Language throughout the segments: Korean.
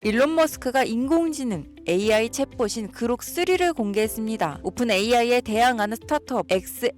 일론 머스크가 인공지능 AI 챗봇인 그록 3를 공개했습니다. 오픈 AI에 대항하는 스타트업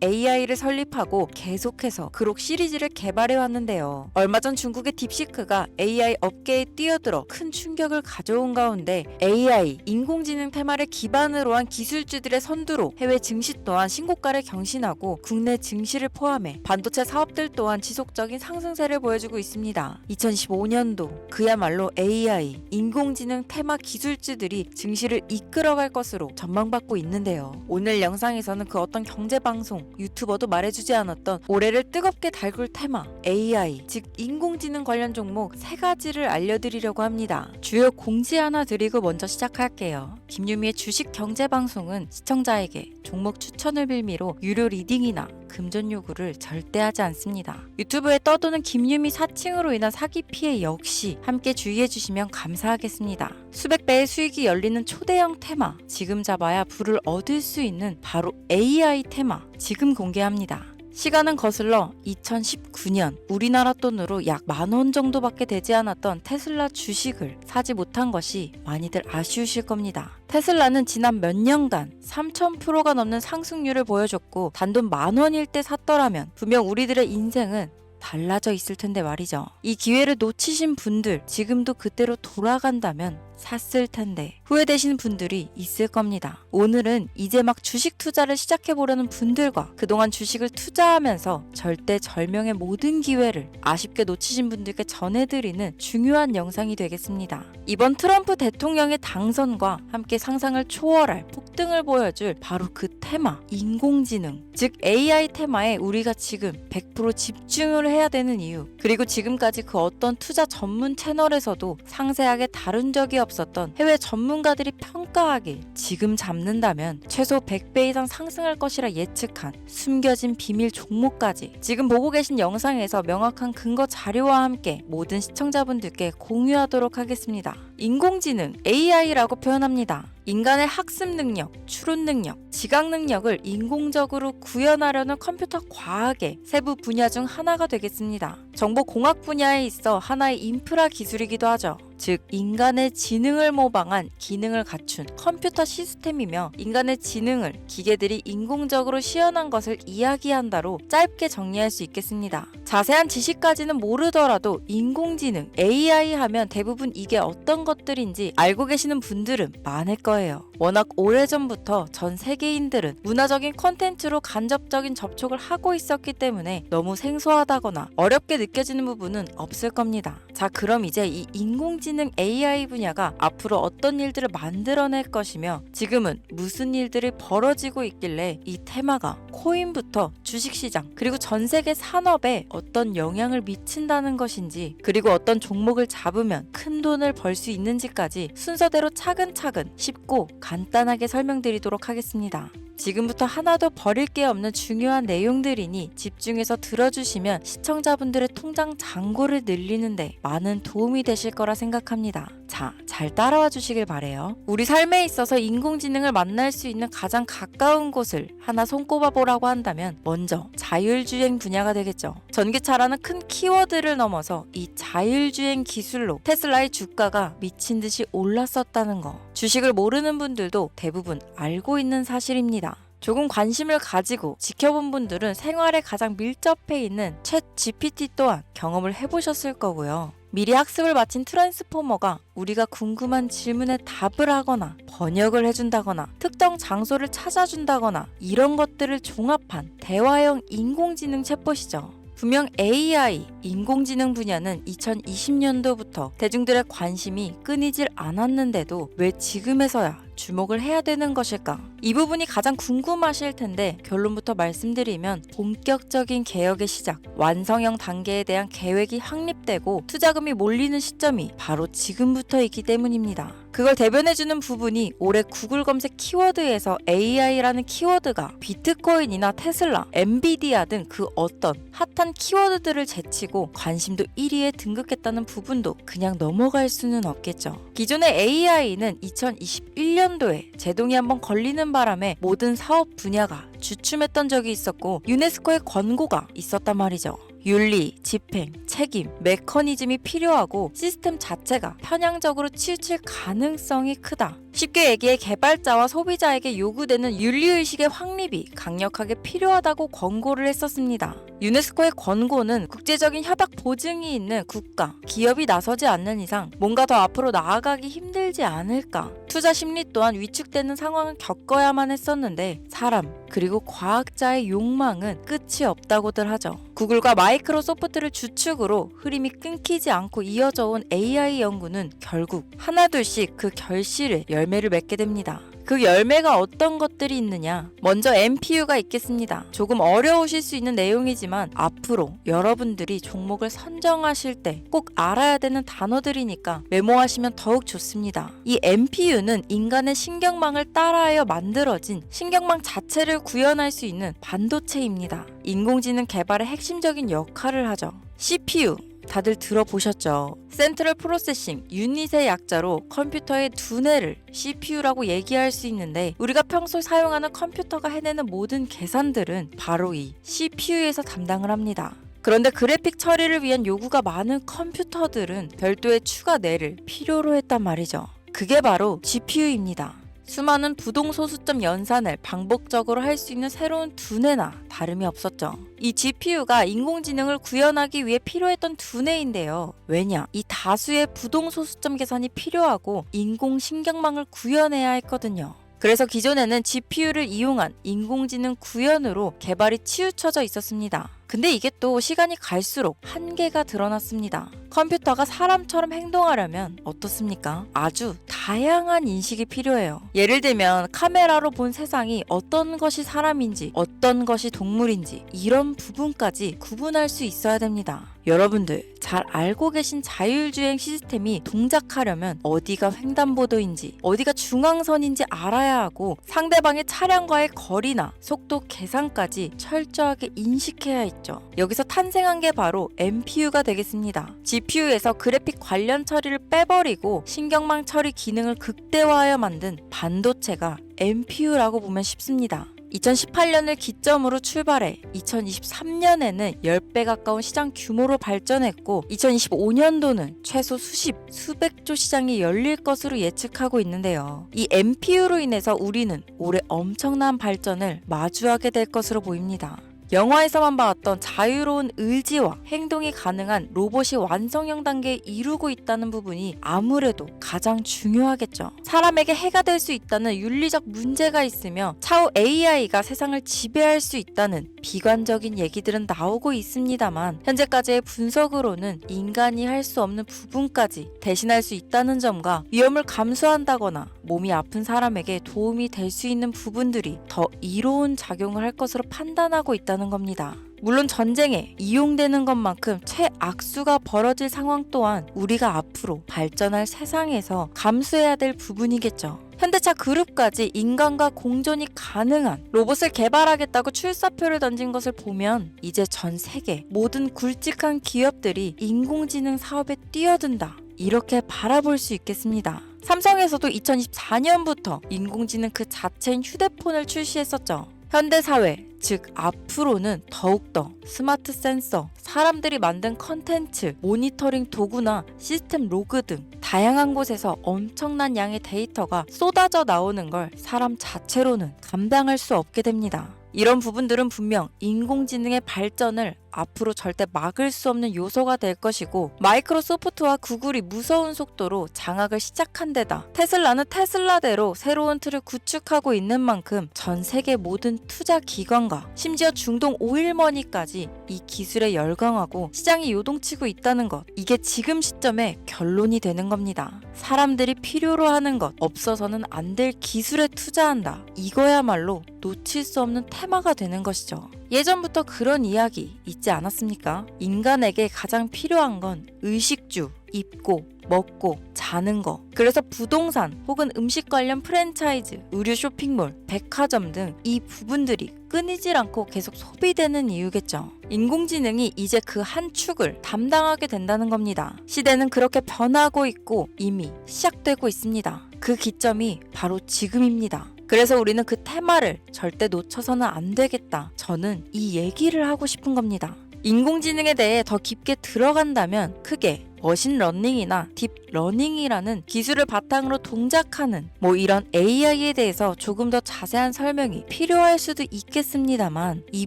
xAI를 설립하고 계속해서 그록 시리즈를 개발해 왔는데요. 얼마 전 중국의 딥시크가 AI 업계에 뛰어들어 큰 충격을 가져온 가운데 AI, 인공지능 테마를 기반으로 한 기술주들의 선두로 해외 증시 또한 신고가를 경신하고 국내 증시를 포함해 반도체 사업들 또한 지속적인 상승세를 보여주고 있습니다. 2015년도 그야말로 AI, 인공지능 테마 기술주들이 증시를 이끌어갈 것으로 전망받고 있는데요. 오늘 영상에서는 그 어떤 경제방송, 유튜버도 말해주지 않았던 올해를 뜨겁게 달굴 테마 AI, 즉 인공지능 관련 종목 3가지를 알려드리려고 합니다. 주요 공지 하나 드리고 먼저 시작할게요. 김유미의 주식 경제방송은 시청자에게 종목 추천을 빌미로 유료 리딩이나 금전 요구를 절대 하지 않습니다. 유튜브에 떠도는 김유미 사칭으로 인한 사기 피해 역시 함께 주의해주시면 감사하겠습니다. 수백 배의 수익이 열리는 초대형 테마, 지금 잡아야 부를 얻을 수 있는 바로 AI 테마, 지금 공개합니다. 시간은 거슬러 2019년 우리나라 돈으로 약 10,000원 정도밖에 되지 않았던 테슬라 주식을 사지 못한 것이 많이들 아쉬우실 겁니다. 테슬라는 지난 몇 년간 3000%가 넘는 상승률을 보여줬고 단돈 10,000원일 때 샀더라면 분명 우리들의 인생은 달라져 있을 텐데 말이죠. 이 기회를 놓치신 분들, 지금도 그때로 돌아간다면 샀을 텐데 후회되시는 분들이 있을 겁니다. 오늘은 이제 막 주식 투자를 시작해보려는 분들과 그동안 주식을 투자하면서 절대절명의 모든 기회를 아쉽게 놓치신 분들께 전해드리는 중요한 영상이 되겠습니다. 이번 트럼프 대통령의 당선과 함께 상상을 초월할 폭등을 보여줄 바로 그 테마, 인공지능, 즉 AI 테마에 우리가 지금 100% 집중을 해야 되는 이유, 그리고 지금까지 그 어떤 투자 전문 채널에서도 상세하게 다룬 적이 없었던 해외 전문가들이 평가하길 지금 잡는다면 최소 100배 이상 상승할 것이라 예측한 숨겨진 비밀 종목까지 지금 보고 계신 영상에서 명확한 근거 자료와 함께 모든 시청자분들께 공유하도록 하겠습니다. 인공지능 AI라고 표현합니다. 인간의 학습 능력, 추론 능력, 지각 능력을 인공적으로 구현하려는 컴퓨터 과학의 세부 분야 중 하나가 되겠습니다. 정보공학 분야에 있어 하나의 인프라 기술이기도 하죠. 즉 인간의 지능을 모방한 기능을 갖춘 컴퓨터 시스템이며 인간의 지능을 기계들이 인공적으로 시연한 것을 이야기한다로 짧게 정리할 수 있겠습니다. 자세한 지식까지는 모르더라도 인공지능 AI 하면 대부분 이게 어떤 것들인지 알고 계시는 분들은 많을 거예요. 워낙 오래전부터 전 세계인들은 문화적인 콘텐츠로 간접적인 접촉을 하고 있었기 때문에 너무 생소하다거나 어렵게 느껴지는 부분은 없을 겁니다. 자, 그럼 이제 이 인공지능 AI 분야가 앞으로 어떤 일들을 만들어낼 것이며 지금은 무슨 일들이 벌어지고 있길래 이 테마가 코인부터 주식시장 그리고 전 세계 산업에 어떤 영향을 미친다는 것인지, 그리고 어떤 종목을 잡으면 큰 돈을 벌 수 있는지까지 순서대로 차근차근 쉽고 간단하게 설명드리도록 하겠습니다. 지금부터 하나도 버릴 게 없는 중요한 내용들이니 집중해서 들어주시면 시청자분들의 통장 잔고를 늘리는데 많은 도움이 되실 거라 생각합니다. 자, 잘 따라와 주시길 바래요. 우리 삶에 있어서 인공지능을 만날 수 있는 가장 가까운 곳을 하나 손꼽아 보라고 한다면 먼저 자율주행 분야가 되겠죠. 전기차라는 큰 키워드를 넘어서 이 자율주행 기술로 테슬라의 주가가 미친 듯이 올랐었다는 거, 주식을 모르는 분들도 대부분 알고 있는 사실입니다. 조금 관심을 가지고 지켜본 분들은 생활에 가장 밀접해 있는 챗 GPT 또한 경험을 해보셨을 거고요. 미리 학습을 마친 트랜스포머가 우리가 궁금한 질문에 답을 하거나 번역을 해준다거나 특정 장소를 찾아준다거나 이런 것들을 종합한 대화형 인공지능 챗봇이죠. 분명 AI, 인공지능 분야는 2020년도부터 대중들의 관심이 끊이질 않았는데도 왜 지금에서야 주목을 해야 되는 것일까? 이 부분이 가장 궁금하실 텐데 결론부터 말씀드리면 본격적인 개혁의 시작, 완성형 단계에 대한 계획이 확립되고 투자금이 몰리는 시점이 바로 지금부터이기 때문입니다. 그걸 대변해주는 부분이 올해 구글 검색 키워드에서 AI라는 키워드가 비트코인이나 테슬라, 엔비디아 등 그 어떤 핫한 키워드들을 제치고 관심도 1위에 등극했다는 부분도 그냥 넘어갈 수는 없겠죠. 기존의 AI는 2021년도에 제동이 한번 걸리는 바람에 모든 사업 분야가 주춤했던 적이 있었고 유네스코의 권고가 있었단 말이죠. 윤리, 집행, 책임, 메커니즘이 필요하고 시스템 자체가 편향적으로 치우칠 가능성이 크다. 쉽게 얘기해 개발자와 소비자에게 요구되는 윤리의식의 확립이 강력하게 필요하다고 권고를 했었습니다. 유네스코의 권고는 국제적인 협약 보증이 있는 국가, 기업이 나서지 않는 이상 뭔가 더 앞으로 나아가기 힘들지 않을까. 투자 심리 또한 위축되는 상황을 겪어야만 했었는데 사람, 그리고 과학자의 욕망은 끝이 없다고들 하죠. 구글과 마이크로소프트를 주축으로 흐름이 끊기지 않고 이어져 온 AI 연구는 결국 하나둘씩 그 결실을 열매를 맺게 됩니다. 그 열매가 어떤 것들이 있느냐? 먼저 MPU가 있겠습니다. 조금 어려우실 수 있는 내용이지만 앞으로 여러분들이 종목을 선정하실 때 꼭 알아야 되는 단어들이니까 메모하시면 더욱 좋습니다. 이 MPU는 인간의 신경망을 따라하여 만들어진 신경망 자체를 구현할 수 있는 반도체입니다. 인공지능 개발의 핵심적인 역할을 하죠. CPU 다들 들어보셨죠? 센트럴 프로세싱 유닛의 약자로 컴퓨터의 두뇌를 CPU라고 얘기할 수 있는데 우리가 평소 사용하는 컴퓨터가 해내는 모든 계산들은 바로 이 CPU에서 담당을 합니다. 그런데 그래픽 처리를 위한 요구가 많은 컴퓨터들은 별도의 추가 뇌를 필요로 했단 말이죠. 그게 바로 GPU입니다. 수많은 부동소수점 연산을 반복적으로 할 수 있는 새로운 두뇌나 다름이 없었죠. 이 GPU가 인공지능을 구현하기 위해 필요했던 두뇌인데요. 왜냐? 이 다수의 부동소수점 계산이 필요하고 인공신경망을 구현해야 했거든요. 그래서 기존에는 GPU를 이용한 인공지능 구현으로 개발이 치우쳐져 있었습니다. 근데 이게 또 시간이 갈수록 한계가 드러났습니다. 컴퓨터가 사람처럼 행동하려면 어떻습니까? 아주 다양한 인식이 필요해요. 예를 들면 카메라로 본 세상이 어떤 것이 사람인지 어떤 것이 동물인지 이런 부분까지 구분할 수 있어야 됩니다. 여러분들 잘 알고 계신 자율주행 시스템이 동작하려면 어디가 횡단보도인지 어디가 중앙선인지 알아야 하고 상대방의 차량과의 거리나 속도 계산까지 철저하게 인식해야 있죠. 여기서 탄생한 게 바로 MPU가 되겠습니다. GPU에서 그래픽 관련 처리를 빼버리고 신경망 처리 기능을 극대화하여 만든 반도체가 MPU라고 보면 쉽습니다. 2018년을 기점으로 출발해 2023년에는 10배 가까운 시장 규모로 발전했고 2025년도는 최소 수백조 시장이 열릴 것으로 예측하고 있는데요. 이 MPU로 인해서 우리는 올해 엄청난 발전을 마주하게 될 것으로 보입니다. 영화에서만 봤던 자유로운 의지와 행동이 가능한 로봇이 완성형 단계에 이루고 있다는 부분이 아무래도 가장 중요하겠죠. 사람에게 해가 될 수 있다는 윤리적 문제가 있으며 차후 AI가 세상을 지배할 수 있다는 비관적인 얘기들은 나오고 있습니다만 현재까지의 분석으로는 인간이 할 수 없는 부분까지 대신할 수 있다는 점과 위험을 감수한다거나 몸이 아픈 사람에게 도움이 될 수 있는 부분들이 더 이로운 작용을 할 것으로 판단하고 있다는 겁니다. 물론 전쟁에 이용되는 것만큼 최악수가 벌어질 상황 또한 우리가 앞으로 발전할 세상에서 감수해야 될 부분이겠죠. 현대차 그룹까지 인간과 공존이 가능한 로봇을 개발하겠다고 출사표를 던진 것을 보면 이제 전 세계 모든 굵직한 기업들이 인공지능 사업에 뛰어든다. 이렇게 바라볼 수 있겠습니다. 삼성에서도 2024년부터 인공지능 그 자체인 휴대폰을 출시했었죠. 현대사회, 즉 앞으로는 더욱더 스마트 센서, 사람들이 만든 컨텐츠, 모니터링 도구나 시스템 로그 등 다양한 곳에서 엄청난 양의 데이터가 쏟아져 나오는 걸 사람 자체로는 감당할 수 없게 됩니다. 이런 부분들은 분명 인공지능의 발전을 앞으로 절대 막을 수 없는 요소가 될 것이고 마이크로소프트와 구글이 무서운 속도로 장악을 시작한 데다 테슬라는 테슬라대로 새로운 틀을 구축하고 있는 만큼 전 세계 모든 투자 기관과 심지어 중동 오일머니까지 이 기술에 열광하고 시장이 요동치고 있다는 것, 이게 지금 시점에 결론이 되는 겁니다. 사람들이 필요로 하는 것, 없어서는 안 될 기술에 투자한다. 이거야말로 놓칠 수 없는 테마가 되는 것이죠. 예전부터 그런 이야기 있지 않았습니까? 인간에게 가장 필요한 건 의식주, 입고, 먹고, 자는 거. 그래서 부동산 혹은 음식 관련 프랜차이즈, 의류 쇼핑몰, 백화점 등 이 부분들이 끊이질 않고 계속 소비되는 이유겠죠. 인공지능이 이제 그 한 축을 담당하게 된다는 겁니다. 시대는 그렇게 변하고 있고 이미 시작되고 있습니다. 그 기점이 바로 지금입니다. 그래서 우리는 그 테마를 절대 놓쳐서는 안 되겠다. 저는 이 얘기를 하고 싶은 겁니다. 인공지능에 대해 더 깊게 들어간다면 크게 머신러닝이나 딥러닝이라는 기술을 바탕으로 동작하는 이런 AI에 대해서 조금 더 자세한 설명이 필요할 수도 있겠습니다만 이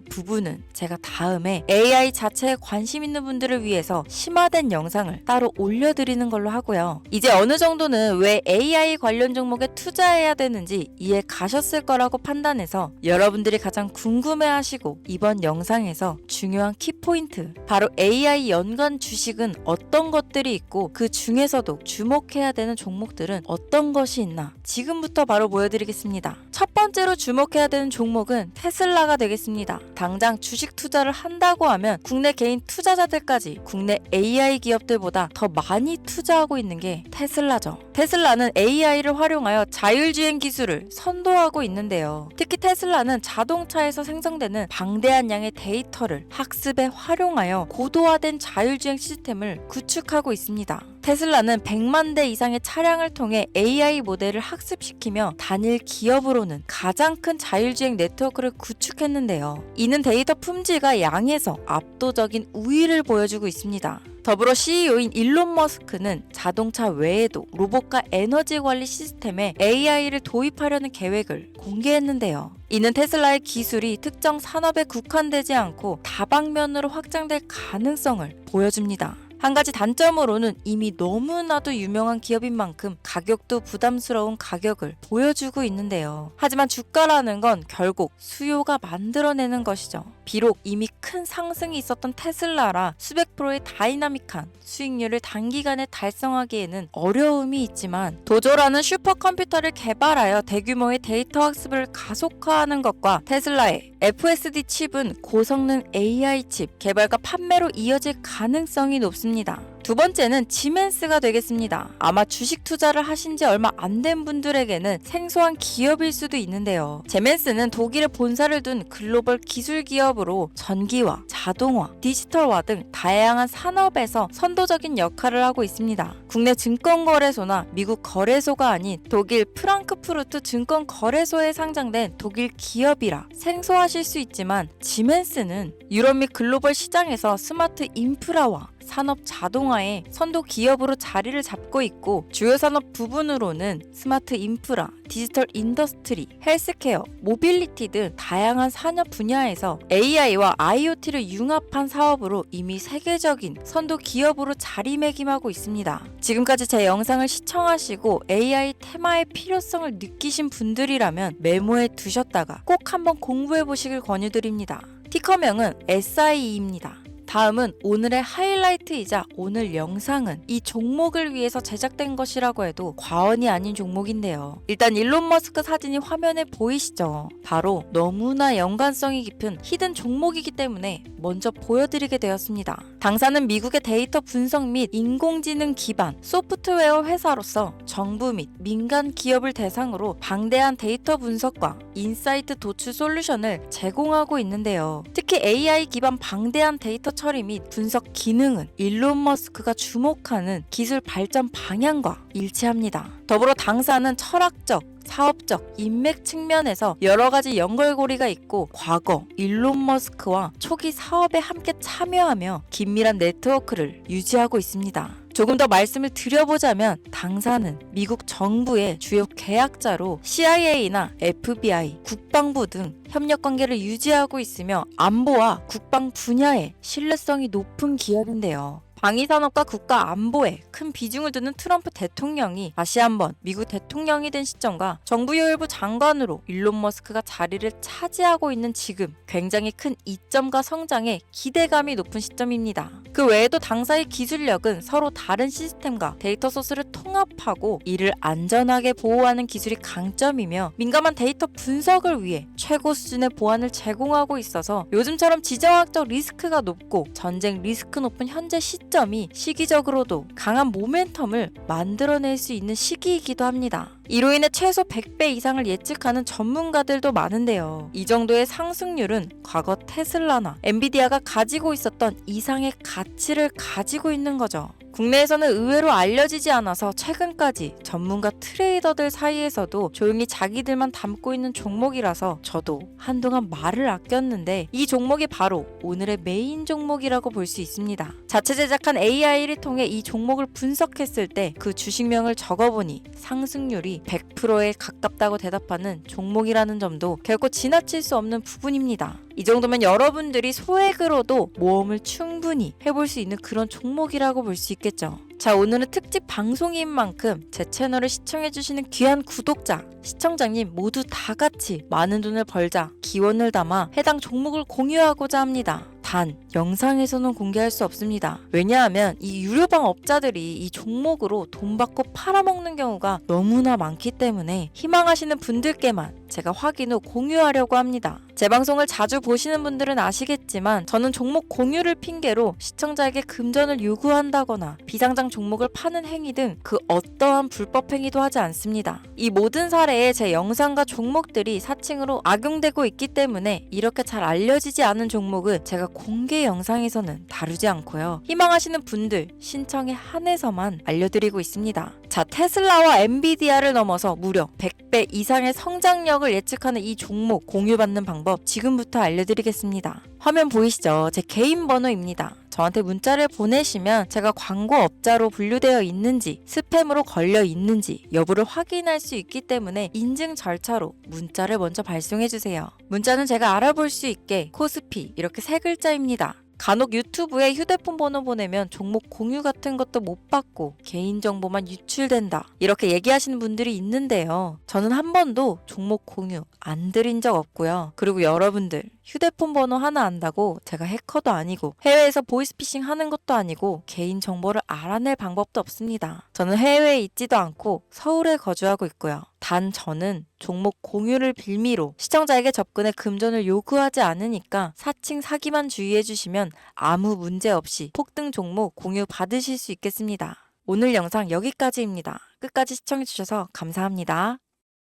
부분은 제가 다음에 AI 자체에 관심 있는 분들을 위해서 심화된 영상을 따로 올려드리는 걸로 하고요. 이제 어느 정도는 왜 AI 관련 종목에 투자해야 되는지 이해 가셨을 거라고 판단해서 여러분들이 가장 궁금해하시고 이번 영상에서 중요한 키포인트 바로 AI 연관 주식은 어떤 것들이 있고 그 중에서도 주목해야 되는 종목들은 어떤 것이 있나 지금부터 바로 보여드리겠습니다. 첫 번째로 주목해야 되는 종목은 테슬라가 되겠습니다. 당장 주식 투자를 한다고 하면 국내 개인 투자자들까지 국내 AI 기업들보다 더 많이 투자하고 있는 게 테슬라죠. 테슬라는 AI를 활용하여 자율주행 기술을 선도하고 있는데요. 특히 테슬라는 자동차에서 생성되는 방대한 양의 데이터를 학습에 활용하여 고도화된 자율주행 시스템을 구축하고 있습니다. 테슬라는 100만 대 이상의 차량을 통해 AI 모델을 학습시키며 단일 기업으로는 가장 큰 자율주행 네트워크를 구축했는데요. 이는 데이터 품질과 양에서 압도적인 우위를 보여주고 있습니다. 더불어 CEO인 일론 머스크는 자동차 외에도 로봇과 에너지 관리 시스템에 AI를 도입하려는 계획을 공개했는데요. 이는 테슬라의 기술이 특정 산업에 국한되지 않고 다방면으로 확장될 가능성을 보여줍니다. 한 가지 단점으로는 이미 너무나도 유명한 기업인 만큼 가격도 부담스러운 가격을 보여주고 있는데요. 하지만 주가라는 건 결국 수요가 만들어내는 것이죠. 비록 이미 큰 상승이 있었던 테슬라라 수백 프로의 다이나믹한 수익률을 단기간에 달성하기에는 어려움이 있지만 도조라는 슈퍼컴퓨터를 개발하여 대규모의 데이터 학습을 가속화하는 것과 테슬라의 FSD 칩은 고성능 AI 칩 개발과 판매로 이어질 가능성이 높습니다. 두 번째는 지멘스가 되겠습니다. 아마 주식 투자를 하신 지 얼마 안 된 분들에게는 생소한 기업일 수도 있는데요. 지멘스는 독일에 본사를 둔 글로벌 기술 기업으로 전기화, 자동화, 디지털화 등 다양한 산업에서 선도적인 역할을 하고 있습니다. 국내 증권거래소나 미국 거래소가 아닌 독일 프랑크푸르트 증권거래소에 상장된 독일 기업이라 생소하실 수 있지만 지멘스는 유럽 및 글로벌 시장에서 스마트 인프라와 산업 자동화의 선도 기업으로 자리를 잡고 있고 주요 산업 부분으로는 스마트 인프라, 디지털 인더스트리, 헬스케어, 모빌리티 등 다양한 산업 분야에서 AI와 IoT를 융합한 사업으로 이미 세계적인 선도 기업으로 자리매김하고 있습니다. 지금까지 제 영상을 시청하시고 AI 테마의 필요성을 느끼신 분들이라면 메모해 두셨다가 꼭 한번 공부해 보시길 권유드립니다. 티커명은 SIE입니다. 다음은 오늘의 하이라이트이자 오늘 영상은 이 종목을 위해서 제작된 것이라고 해도 과언이 아닌 종목인데요. 일단 일론 머스크 사진이 화면에 보이시죠? 바로 너무나 연관성이 깊은 히든 종목이기 때문에 먼저 보여드리게 되었습니다. 당사는 미국의 데이터 분석 및 인공지능 기반 소프트웨어 회사로서 정부 및 민간 기업을 대상으로 방대한 데이터 분석과 인사이트 도출 솔루션을 제공하고 있는데요. 특히 AI 기반 방대한 데이터 처리 및 분석 기능은 일론 머스크가 주목하는 기술 발전 방향과 일치합니다. 더불어 당사는 철학적, 사업적, 인맥 측면에서 여러 가지 연결고리가 있고 과거 일론 머스크와 초기 사업에 함께 참여하며 긴밀한 네트워크를 유지하고 있습니다. 조금 더 말씀을 드려보자면 당사는 미국 정부의 주요 계약자로 CIA나 FBI, 국방부 등 협력 관계를 유지하고 있으며 안보와 국방 분야에 신뢰성이 높은 기업인데요. 방위산업과 국가 안보에 큰 비중을 두는 트럼프 대통령이 다시 한번 미국 대통령이 된 시점과 정부요일부 장관으로 일론 머스크가 자리를 차지하고 있는 지금 굉장히 큰 이점과 성장에 기대감이 높은 시점입니다. 그 외에도 당사의 기술력은 서로 다른 시스템과 데이터 소스를 통합하고 이를 안전하게 보호하는 기술이 강점이며 민감한 데이터 분석을 위해 최고 수준의 보안을 제공하고 있어서 요즘처럼 지정학적 리스크가 높고 전쟁 리스크 높은 현재 시점이 시기적으로도 강한 모멘텀을 만들어낼 수 있는 시기이기도 합니다. 이로 인해 최소 100배 이상을 예측하는 전문가들도 많은데요. 이 정도의 상승률은 과거 테슬라나 엔비디아가 가지고 있었던 이상의 가치를 가지고 있는 거죠. 국내에서는 의외로 알려지지 않아서 최근까지 전문가 트레이더들 사이에서도 조용히 자기들만 담고 있는 종목이라서 저도 한동안 말을 아꼈는데 이 종목이 바로 오늘의 메인 종목이라고 볼 수 있습니다. 자체 제작한 AI를 통해 이 종목을 분석했을 때 그 주식명을 적어보니 상승률이 100%에 가깝다고 대답하는 종목이라는 점도 결코 지나칠 수 없는 부분입니다. 이 정도면 여러분들이 소액으로도 모험을 충분히 해볼 수 있는 그런 종목이라고 볼 수 있겠죠. 자, 오늘은 특집 방송인 만큼 제 채널을 시청해주시는 귀한 구독자, 시청자님 모두 다 같이 많은 돈을 벌자 기원을 담아 해당 종목을 공유하고자 합니다. 단, 영상에서는 공개할 수 없습니다. 왜냐하면 이 유료방 업자들이 이 종목으로 돈 받고 팔아먹는 경우가 너무나 많기 때문에 희망하시는 분들께만 제가 확인 후 공유하려고 합니다. 제 방송을 자주 보시는 분들은 아시겠지만 저는 종목 공유를 핑계로 시청자에게 금전을 요구한다거나 비상장 종목을 파는 행위 등 그 어떠한 불법 행위도 하지 않습니다. 이 모든 사례에 제 영상과 종목들이 사칭으로 악용되고 있기 때문에 이렇게 잘 알려지지 않은 종목은 제가 공개 영상에서는 다루지 않고요. 희망하시는 분들 신청에 한해서만 알려드리고 있습니다. 자, 테슬라와 엔비디아를 넘어서 무려 100배 이상의 성장력을 예측하는 이 종목 공유받는 방법 지금부터 알려드리겠습니다. 화면 보이시죠? 제 개인 번호입니다. 저한테 문자를 보내시면 제가 광고업자로 분류되어 있는지 스팸으로 걸려 있는지 여부를 확인할 수 있기 때문에 인증 절차로 문자를 먼저 발송해주세요. 문자는 제가 알아볼 수 있게 코스피 이렇게 세 글자입니다. 간혹 유튜브에 휴대폰 번호 보내면 종목 공유 같은 것도 못 받고 개인정보만 유출된다 이렇게 얘기하시는 분들이 있는데요. 저는 한 번도 종목 공유 안 드린 적 없고요. 그리고 여러분들 휴대폰 번호 하나 안다고 제가 해커도 아니고 해외에서 보이스피싱 하는 것도 아니고 개인정보를 알아낼 방법도 없습니다. 저는 해외에 있지도 않고 서울에 거주하고 있고요. 단 저는 종목 공유를 빌미로 시청자에게 접근해 금전을 요구하지 않으니까 사칭 사기만 주의해 주시면 아무 문제 없이 폭등 종목 공유 받으실 수 있겠습니다. 오늘 영상 여기까지입니다. 끝까지 시청해 주셔서 감사합니다.